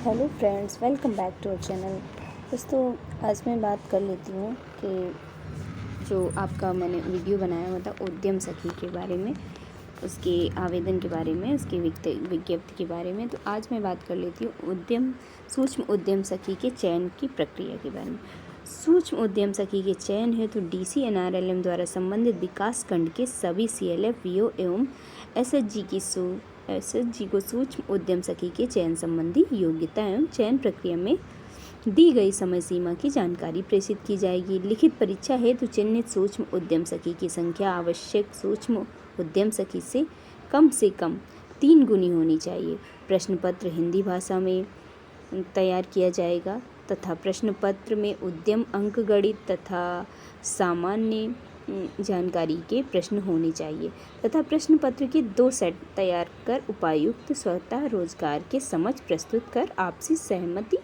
Hello friends, welcome back to our channel. दोस्तों, आज मैं बात कर लेती हूँ कि जो आपका मैंने वीडियो बनाया हुआ था उद्यम सखी के बारे में, उसके आवेदन के बारे में, उसकी विज्ञप्ति के बारे में। तो आज मैं बात कर लेती हूँ सूक्ष्म उद्यम सखी के चयन की प्रक्रिया के बारे में। सूक्ष्म उद्यम सखी के चयन हेतु DCNRLM द्वारा संबंधित विकास खंड के सभी CLF, VO एवं SHG को सूक्ष्म उद्यम सखी के चयन संबंधी योग्यता एवं चयन प्रक्रिया में दी गई समय सीमा की जानकारी प्रेषित की जाएगी। लिखित परीक्षा हेतु चिन्हित सूक्ष्म उद्यम सखी की संख्या आवश्यक सूक्ष्म उद्यम सखी से कम 3 गुनी होनी चाहिए। प्रश्न पत्र हिंदी भाषा में तैयार किया जाएगा तथा प्रश्न पत्र में उद्यम, अंकगणित तथा सामान्य जानकारी के प्रश्न होने चाहिए तथा प्रश्न पत्र के 2 सेट तैयार कर उपायुक्त स्वतः रोजगार के समक्ष प्रस्तुत कर आपसी सहमति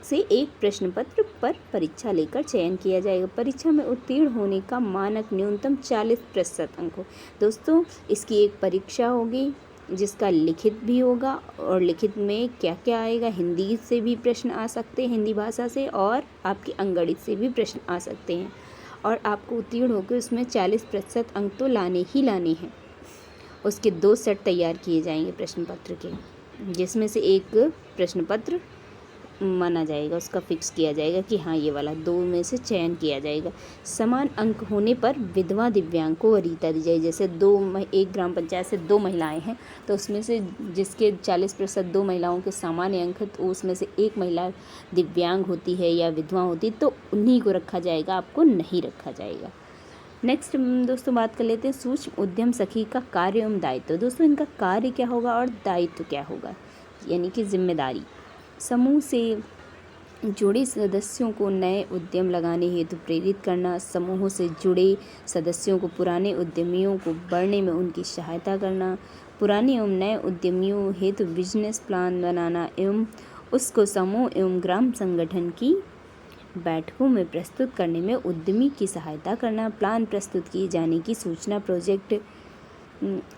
से एक प्रश्न पत्र पर परीक्षा लेकर चयन किया जाएगा। परीक्षा में उत्तीर्ण होने का मानक न्यूनतम 40% अंक हो। दोस्तों, इसकी एक परीक्षा होगी जिसका लिखित भी होगा और लिखित में क्या क्या आएगा, हिंदी से भी प्रश्न आ सकते हैं, हिंदी भाषा से, और आपके अंकगणित से भी प्रश्न आ सकते हैं और आपको उत्तीर्ण होकर उसमें 40% अंक तो लाने ही लाने हैं। उसके 2 सेट तैयार किए जाएंगे प्रश्न पत्र के, जिसमें से एक प्रश्न पत्र माना जाएगा, उसका फिक्स किया जाएगा कि हाँ ये वाला 2 में से चयन किया जाएगा। समान अंक होने पर विधवा दिव्यांग को वरीयता दी जाएगी। जैसे एक ग्राम पंचायत से 2 महिलाएं हैं तो उसमें से जिसके 40% 2 महिलाओं के सामान्य अंक है तो उसमें से एक महिला दिव्यांग होती है या विधवा होती है तो उन्हीं को रखा जाएगा, आपको नहीं रखा जाएगा। नेक्स्ट दोस्तों बात कर लेते हैं सूक्ष्म उद्यम सखी का कार्य एवं दायित्व। दोस्तों, इनका कार्य क्या होगा और दायित्व क्या होगा, यानी कि जिम्मेदारी। समूह से जुड़े सदस्यों को नए उद्यम लगाने हेतु प्रेरित करना, समूहों से जुड़े सदस्यों को पुराने उद्यमियों को बढ़ने में उनकी सहायता करना, पुराने एवं नए उद्यमियों हेतु बिजनेस प्लान बनाना एवं उसको समूह एवं ग्राम संगठन की बैठकों में प्रस्तुत करने में उद्यमी की सहायता करना, प्लान प्रस्तुत किए जाने की सूचना प्रोजेक्ट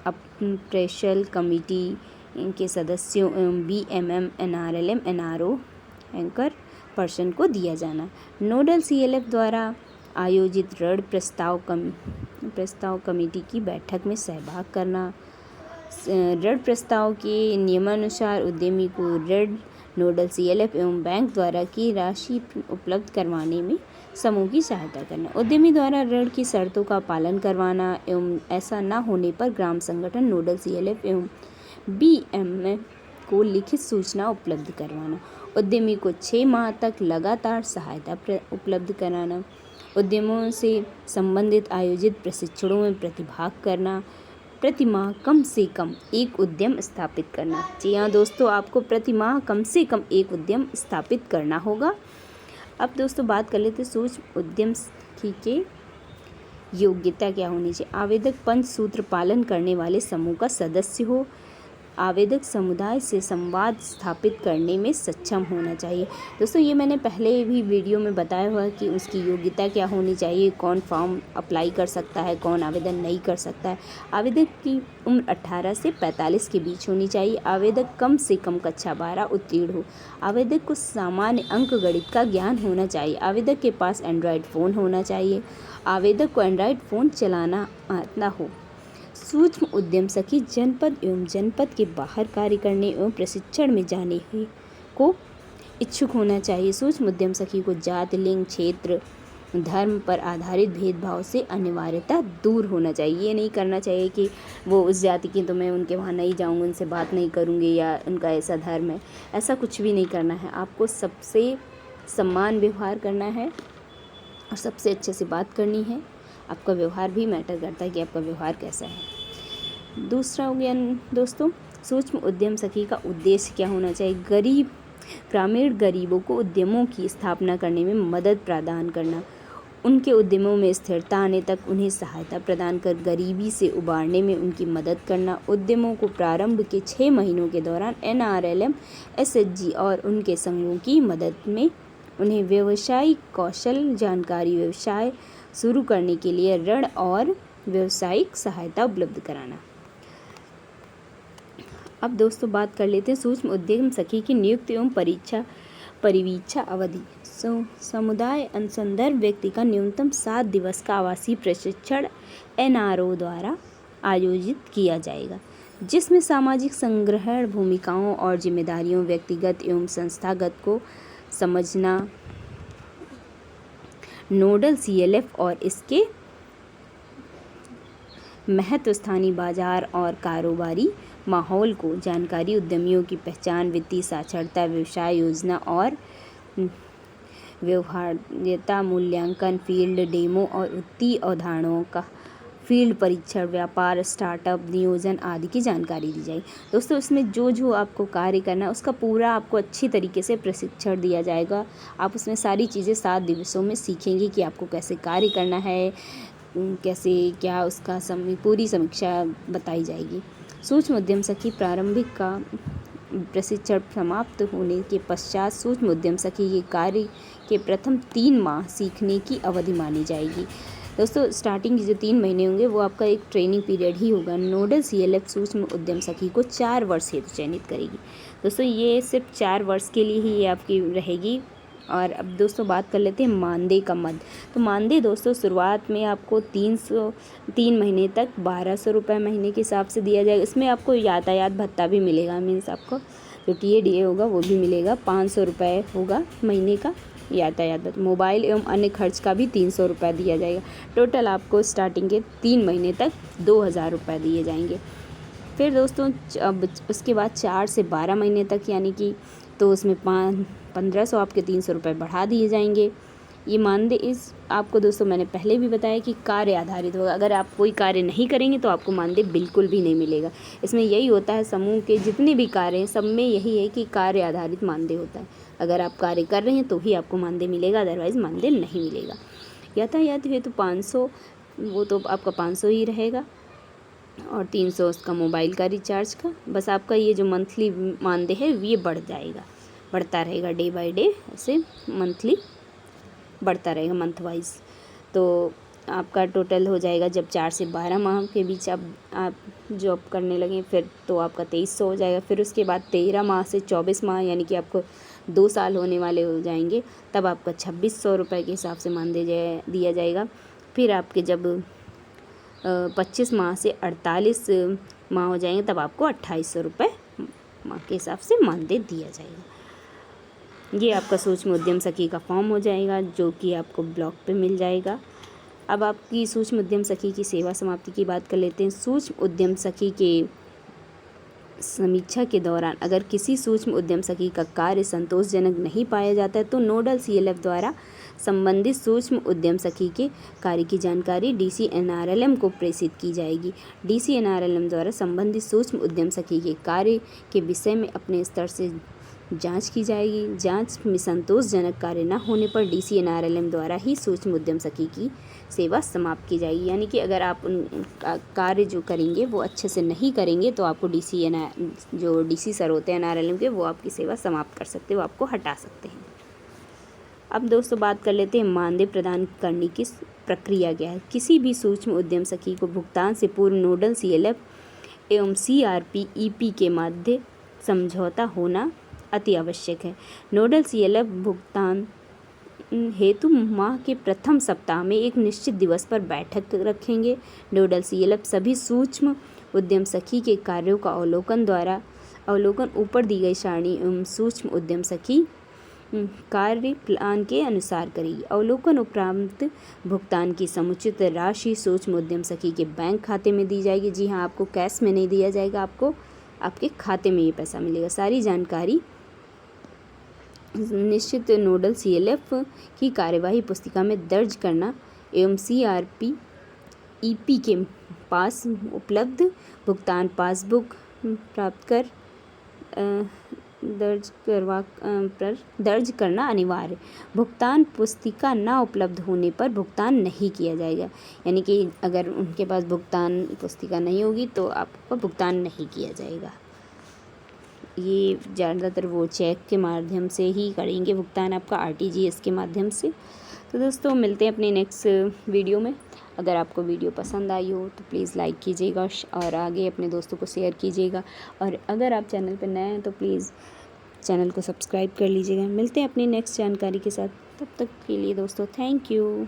अप्रेशल कमेटी के सदस्यों एवं BMM, NRLM, NRO anchor person को दिया जाना। नोडल CLF द्वारा आयोजित ऋण प्रस्ताव कमेटी की बैठक में सहभाग करना। ऋण प्रस्ताव के नियमानुसार उद्यमी को ऋण नोडल CLF एवं बैंक द्वारा की राशि उपलब्ध करवाने में समूह की सहायता करना। उद्यमी द्वारा ऋण की शर्तों का पालन करवाना एवं ऐसा न होने पर ग्राम संगठन नोडल CLF एवं BMM को लिखित सूचना उपलब्ध करवाना। उद्यमी को 6 माह तक लगातार सहायता उपलब्ध कराना। उद्यमों से संबंधित आयोजित प्रशिक्षणों में प्रतिभाग करना। प्रति माह कम से कम एक उद्यम स्थापित करना। जी हाँ दोस्तों, आपको प्रति माह कम से कम एक उद्यम स्थापित करना होगा। अब दोस्तों बात कर लेते हैं सूक्ष्म उद्यम सखी के योग्यता क्या होनी चाहिए। आवेदक पंचसूत्र पालन करने वाले समूह का सदस्य हो। आवेदक समुदाय से संवाद स्थापित करने में सक्षम होना चाहिए। दोस्तों, ये मैंने पहले भी वीडियो में बताया हुआ है कि उसकी योग्यता क्या होनी चाहिए, कौन फॉर्म अप्लाई कर सकता है, कौन आवेदन नहीं कर सकता है। आवेदक की उम्र 18 से 45 के बीच होनी चाहिए। आवेदक कम से कम कक्षा 12 उत्तीर्ण हो। आवेदक को सामान्य अंकगणित का ज्ञान होना चाहिए। आवेदक के पास एंड्रॉयड फ़ोन होना चाहिए। आवेदक को एंड्रॉयड फ़ोन चलाना आता हो। सूक्ष्म उद्यम सखी जनपद एवं जनपद के बाहर कार्य करने एवं प्रशिक्षण में जाने को इच्छुक होना चाहिए। सूक्ष्म उद्यम सखी को जाति, लिंग, क्षेत्र, धर्म पर आधारित भेदभाव से अनिवार्यता दूर होना चाहिए। ये नहीं करना चाहिए कि वो उस जाति की तो मैं उनके वहाँ नहीं जाऊँगी, उनसे बात नहीं करूँगी, या उनका ऐसा धर्म है, ऐसा कुछ भी नहीं करना है। आपको सबसे सम्मान व्यवहार करना है और सबसे अच्छे से बात करनी है। आपका व्यवहार भी मैटर करता है कि आपका व्यवहार कैसा है। दूसरा हो गया दोस्तों, सूक्ष्म उद्यम सखी का उद्देश्य क्या होना चाहिए। ग्रामीण गरीबों को उद्यमों की स्थापना करने में मदद प्रदान करना, उनके उद्यमों में स्थिरता आने तक उन्हें सहायता प्रदान कर गरीबी से उबारने में उनकी मदद करना। उद्यमों को प्रारंभ के 6 महीनों के दौरान NRLM, SHG और उनके संघों की मदद में उन्हें व्यवसायिक कौशल जानकारी, व्यवसाय शुरू करने के लिए ऋण और व्यावसायिक सहायता उपलब्ध कराना। अब दोस्तों बात कर लेते हैं सूक्ष्म उद्यम सखी की नियुक्ति एवं परिवीक्षा अवधि। समुदाय अनुसंधान व्यक्ति का न्यूनतम 7 दिवस का आवासीय प्रशिक्षण NRO द्वारा आयोजित किया जाएगा, जिसमें सामाजिक संग्रहण, भूमिकाओं और जिम्मेदारियों, व्यक्तिगत एवं संस्थागत को समझना, नोडल CLF और इसके महत्व, स्थानीय बाजार और कारोबारी माहौल को जानकारी, उद्यमियों की पहचान, वित्तीय साक्षरता, व्यवसाय योजना और व्यवहार्यता मूल्यांकन, फील्ड डेमो और वित्तीय अवधारणाओं का फील्ड परीक्षण, व्यापार, स्टार्टअप नियोजन आदि की जानकारी दी जाएगी। दोस्तों इसमें जो आपको कार्य करना है उसका पूरा आपको अच्छी तरीके से प्रशिक्षण दिया जाएगा। आप उसमें सारी चीज़ें 7 दिवसों में सीखेंगे कि आपको कैसे कार्य करना है, कैसे क्या उसका पूरी समीक्षा बताई जाएगी। सूक्ष्म उद्यम सखी प्रारंभिक का प्रशिक्षण समाप्त होने के पश्चात सूक्ष्म उद्यम सखी के कार्य के प्रथम 3 माह सीखने की अवधि मानी जाएगी। दोस्तों स्टार्टिंग के जो 3 महीने होंगे वो आपका एक ट्रेनिंग पीरियड ही होगा। नोडल CLF सूक्ष्म उद्यम सखी को 4 वर्ष हेतु चयनित करेगी। दोस्तों ये सिर्फ 4 वर्ष के लिए ही ये आपकी रहेगी। और अब दोस्तों बात कर लेते हैं मानदेय का मद। तो मानदेय दोस्तों शुरुआत में आपको 3 महीने तक 1200 रुपये महीने के हिसाब से दिया जाएगा। इसमें आपको यातायात भत्ता भी मिलेगा, मीन्स आपको जो TADA होगा वो भी मिलेगा। 500 रुपये होगा महीने का यातायात भत्ता। मोबाइल एवं अन्य खर्च का भी 300 रुपये दिया जाएगा। टोटल आपको स्टार्टिंग के 3 महीने तक 2000 रुपये दिए जाएंगे। फिर दोस्तों अब उसके बाद 4 से 12 महीने तक यानी कि तो उसमें 1500 आपके 300 रुपये बढ़ा दिए जाएंगे। ये मानदेय इस आपको दोस्तों मैंने पहले भी बताया कि कार्य आधारित होगा। अगर आप कोई कार्य नहीं करेंगे तो आपको मानदेय बिल्कुल भी नहीं मिलेगा। इसमें यही होता है, समूह के जितने भी कार्य हैं सब में यही है कि कार्य आधारित मानदेय होता है। अगर आप कार्य कर रहे हैं तो ही आपको मानदेय मिलेगा, अदरवाइज़ मानदेय नहीं मिलेगा। यातायात हेतु 500 वो तो आपका 500 ही रहेगा और 300 उसका मोबाइल का रिचार्ज का। बस आपका ये जो मंथली मानदेय है ये बढ़ता रहेगा डे बाय डे, ऐसे मंथली बढ़ता रहेगा मंथ वाइज। तो आपका टोटल हो जाएगा जब 4 से 12 माह के बीच आप जॉब करने लगें फिर तो आपका 2300 हो जाएगा। फिर उसके बाद 13 माह से 24 माह यानी कि आपको 2 साल होने वाले हो जाएंगे, तब आपका 2600 रुपये के हिसाब से मानदेय दिया जाएगा। फिर आपके जब 25 माह से 48 माह हो जाएंगे तब आपको 2800 रुपये माह के हिसाब से मानदेय दिया जाएगा। ये आपका सूक्ष्म उद्यम सखी का फॉर्म हो जाएगा जो कि आपको ब्लॉक पे मिल जाएगा। अब आपकी सूक्ष्म उद्यम सखी की सेवा समाप्ति की बात कर लेते हैं। सूक्ष्म उद्यम सखी के समीक्षा के दौरान अगर किसी सूक्ष्म उद्यम सखी का कार्य संतोषजनक नहीं पाया जाता है तो नोडल CLF द्वारा संबंधित सूक्ष्म उद्यम सखी के कार्य की जानकारी DC NRLM को प्रेषित की जाएगी। DC NRLM द्वारा संबंधित सूक्ष्म उद्यम सखी के कार्य के विषय में अपने स्तर से जांच की जाएगी। जांच में संतोषजनक कार्य न होने पर DC NRLM द्वारा ही सूक्ष्म उद्यम सखी की सेवा समाप्त की जाएगी। यानी कि अगर आप कार्य जो करेंगे वो अच्छे से नहीं करेंगे तो आपको जो DC सर होते हैं NRLM के वो आपकी सेवा समाप्त कर सकते हैं, वो आपको हटा सकते हैं। अब दोस्तों बात कर लेते हैं मानदेय प्रदान करने की प्रक्रिया क्या है। किसी भी सूक्ष्म उद्यम सखी को भुगतान से पूर्व नोडल CLF एवं CRP-EP के मध्य समझौता होना अति आवश्यक है। नोडल CLF भुगतान हेतु माह के प्रथम सप्ताह में एक निश्चित दिवस पर बैठक रखेंगे। नोडल CLF सभी सूक्ष्म उद्यम सखी के कार्यों का अवलोकन ऊपर दी गई सारणी एवं सूक्ष्म उद्यम सखी कार्य प्लान के अनुसार करेगी। अवलोकन उपरांत भुगतान की समुचित राशि सूक्ष्म उद्यम सखी के बैंक खाते में दी जाएगी। जी हाँ, आपको कैश में नहीं दिया जाएगा, आपको आपके खाते में ये पैसा मिलेगा। सारी जानकारी निश्चित नोडल CLF की कार्यवाही पुस्तिका में दर्ज करना एवं CRP-EP के पास उपलब्ध भुगतान पासबुक प्राप्त कर दर्ज करना अनिवार्य। भुगतान पुस्तिका न उपलब्ध होने पर भुगतान नहीं किया जाएगा। यानी कि अगर उनके पास भुगतान पुस्तिका नहीं होगी तो आपका भुगतान नहीं किया जाएगा। ये ज़्यादातर वो चेक के माध्यम से ही करेंगे भुगतान आपका, RTGS के माध्यम से। तो दोस्तों मिलते हैं अपने नेक्स्ट वीडियो में। अगर आपको वीडियो पसंद आई हो तो प्लीज़ लाइक कीजिएगा और आगे अपने दोस्तों को शेयर कीजिएगा। और अगर आप चैनल पर नए हैं तो प्लीज़ चैनल को सब्सक्राइब कर लीजिएगा। मिलते हैं अपनी नेक्स्ट जानकारी के साथ, तब तक के लिए दोस्तों थैंक यू।